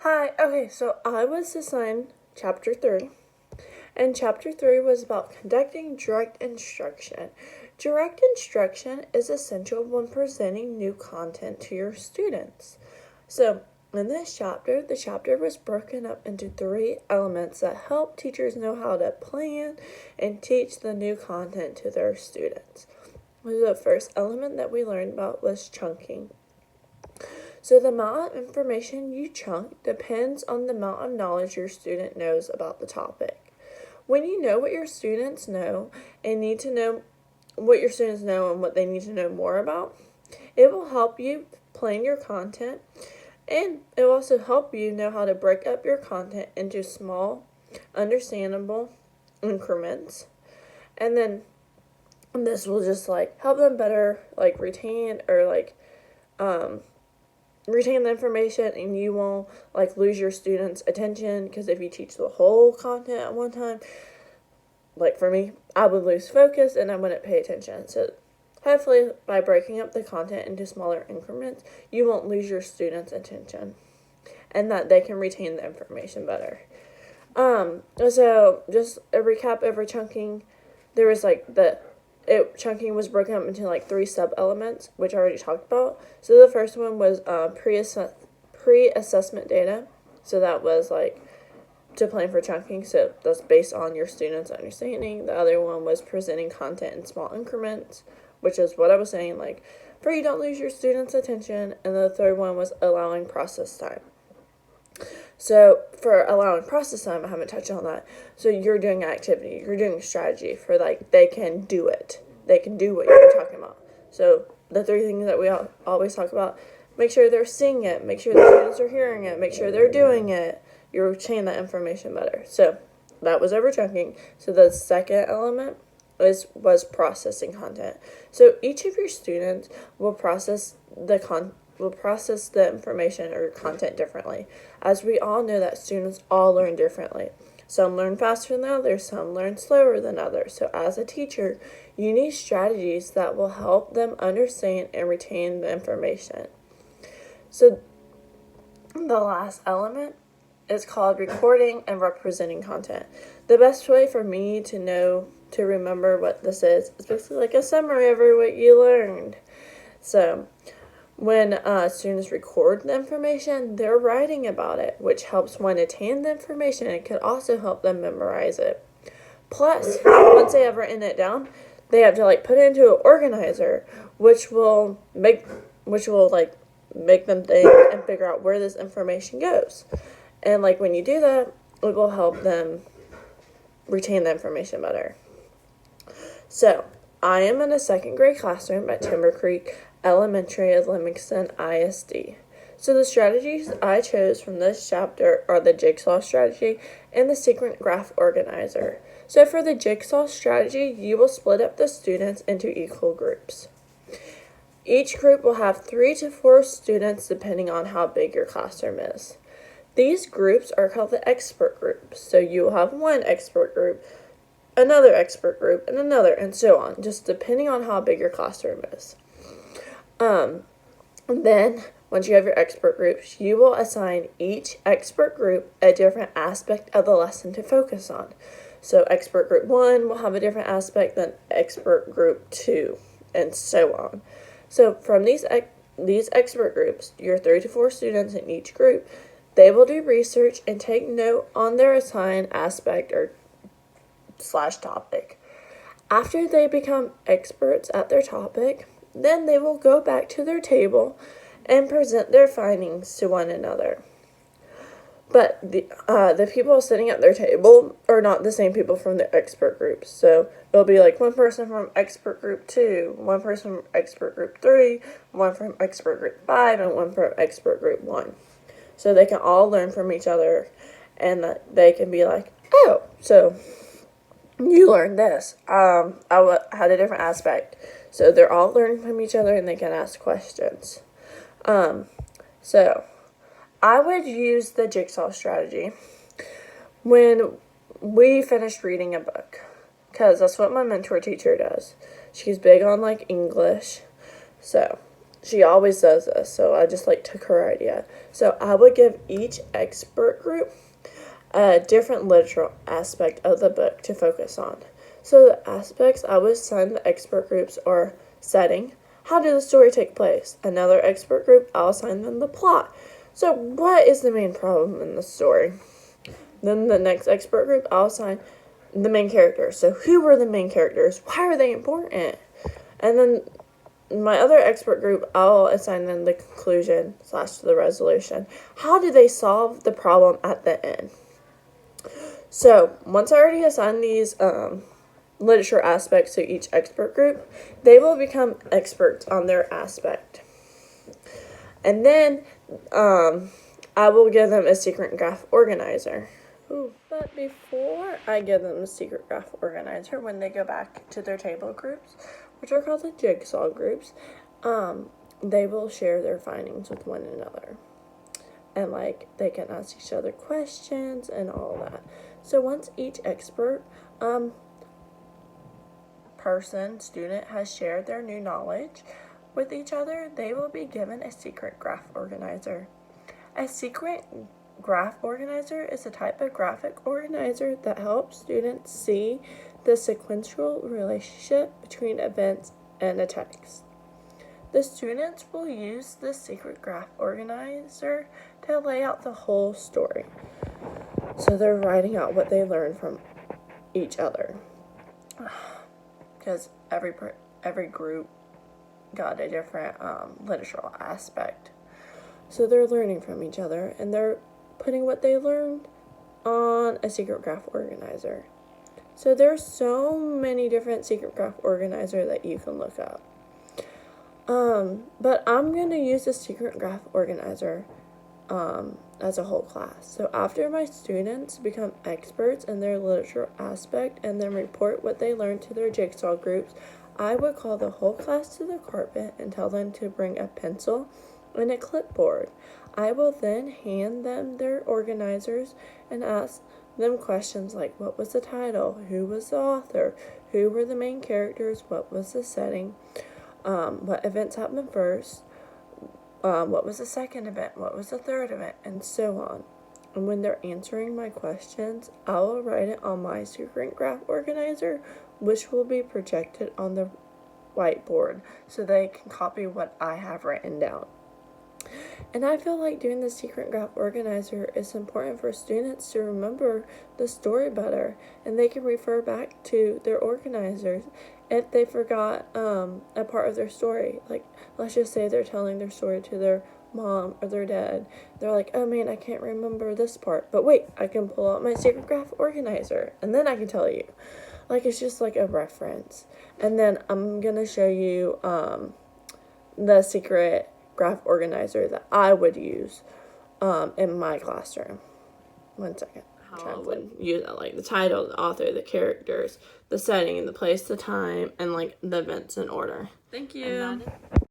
Hi, okay, so I was assigned Chapter 3, and Chapter 3 was about conducting direct instruction. Direct instruction is essential when presenting new content to your students. So, in this chapter, the chapter was broken up into 3 elements that help teachers know how to plan and teach the new content to their students. The first element that we learned about was chunking. So the amount of information you chunk depends on the amount of knowledge your student knows about the topic. When you know what your students know and need to know what your students know and what they need to know more about, it will help you plan your content, and it will also help you know how to break up your content into small, understandable increments. And then this will just help them better retain the information, and you won't lose your students' attention, because if you teach the whole content at one time, for me, I would lose focus and I wouldn't pay attention. So hopefully by breaking up the content into smaller increments, you won't lose your students' attention and that they can retain the information better. So just a recap over chunking, there was chunking was broken up into 3 sub-elements, which I already talked about. So the first one was pre-assessment data. So that was to plan for chunking. So that's based on your students' understanding. The other one was presenting content in small increments, which is what I was saying, for you don't lose your students' attention. And the third one was allowing process time. So for allowing process time, I haven't touched on that. So you're doing activity, you're doing strategy for they can do it. They can do what you're talking about. So the 3 things that we always talk about: make sure they're seeing it, make sure the students are hearing it, make sure they're doing it. You're retaining that information better. So that was over chunking. So the second element was processing content. So each of your students will process the information or content differently. As we all know that students all learn differently. Some learn faster than others, some learn slower than others. So as a teacher, you need strategies that will help them understand and retain the information. So the last element is called recording and representing content. The best way for me to remember what this is basically like a summary of what you learned. So when students record the information, they're writing about it, which helps one attain the information. It could also help them memorize it. Plus, once they have written it down, they have to put it into an organizer, which will make them think and figure out where this information goes. And when you do that, it will help them retain the information better. So I am in a 2nd grade classroom at Timber Creek Elementary at Livingston ISD. So the strategies I chose from this chapter are the jigsaw strategy and the sequence graph organizer. So for the jigsaw strategy, you will split up the students into equal groups. Each group will have 3 to 4 students depending on how big your classroom is. These groups are called the expert groups. So you will have one expert group, another expert group, and another, and so on, just depending on how big your classroom is. Then, once you have your expert groups, you will assign each expert group a different aspect of the lesson to focus on. So expert group 1 will have a different aspect than expert group 2, and so on. So from these expert groups, your 3 to 4 students in each group, they will do research and take note on their assigned aspect or / topic. After they become experts at their topic, then they will go back to their table and present their findings to one another. But the people sitting at their table are not the same people from the expert groups. So it'll be one person from expert group 2, one person from expert group 3, one from expert group 5, and one from expert group 1. So they can all learn from each other, and that they can be oh, so you learned this. I had a different aspect. So they're all learning from each other, and they can ask questions. So I would use the jigsaw strategy when we finished reading a book, because that's what my mentor teacher does. She's big on English. So she always does this, so I just like took her idea. So I would give each expert group a different literal aspect of the book to focus on. So the aspects I would assign the expert groups are setting, how did the story take place? Another expert group, I'll assign them the plot. So what is the main problem in the story? Then the next expert group, I'll assign the main characters. So who were the main characters? Why are they important? And then my other expert group, I'll assign them the conclusion / the resolution. How do they solve the problem at the end? So once I already assign these literature aspects to each expert group, they will become experts on their aspect. And then I will give them a secret graph organizer. Ooh. But before I give them a secret graph organizer, when they go back to their table groups, which are called the jigsaw groups, they will share their findings with one another. And they can ask each other questions and all that. So once each expert student has shared their new knowledge with each other, they will be given a secret graph organizer. A secret graph organizer is a type of graphic organizer that helps students see the sequential relationship between events and a text. The students will use this secret graph organizer to lay out the whole story. So they're writing out what they learned from each other. Because every group got a different literal aspect. So they're learning from each other, and they're putting what they learned on a secret graph organizer. So there's so many different secret graph organizer that you can look up. But I'm going to use the secret graph organizer as a whole class. So after my students become experts in their literature aspect and then report what they learned to their jigsaw groups, I would call the whole class to the carpet and tell them to bring a pencil and a clipboard. I will then hand them their organizers and ask them questions like, what was the title? Who was the author? Who were the main characters? What was the setting? What events happened first? What was the second event? What was the third event? And so on. And when they're answering my questions, I will write it on my secret graph organizer, which will be projected on the whiteboard so they can copy what I have written down. And I feel like doing the secret graph organizer is important for students to remember the story better, and they can refer back to their organizers if they forgot a part of their story. Like, let's just say they're telling their story to their mom or their dad. They're like, oh man, I can't remember this part. But wait, I can pull out my secret graph organizer, and then I can tell you. Like, it's just like a reference. And then I'm going to show you the secret graph organizer that I would use in my classroom. 1 second. How I would use it, like the title, the author, the characters, the setting, the place, the time, and like the events in order. Thank you.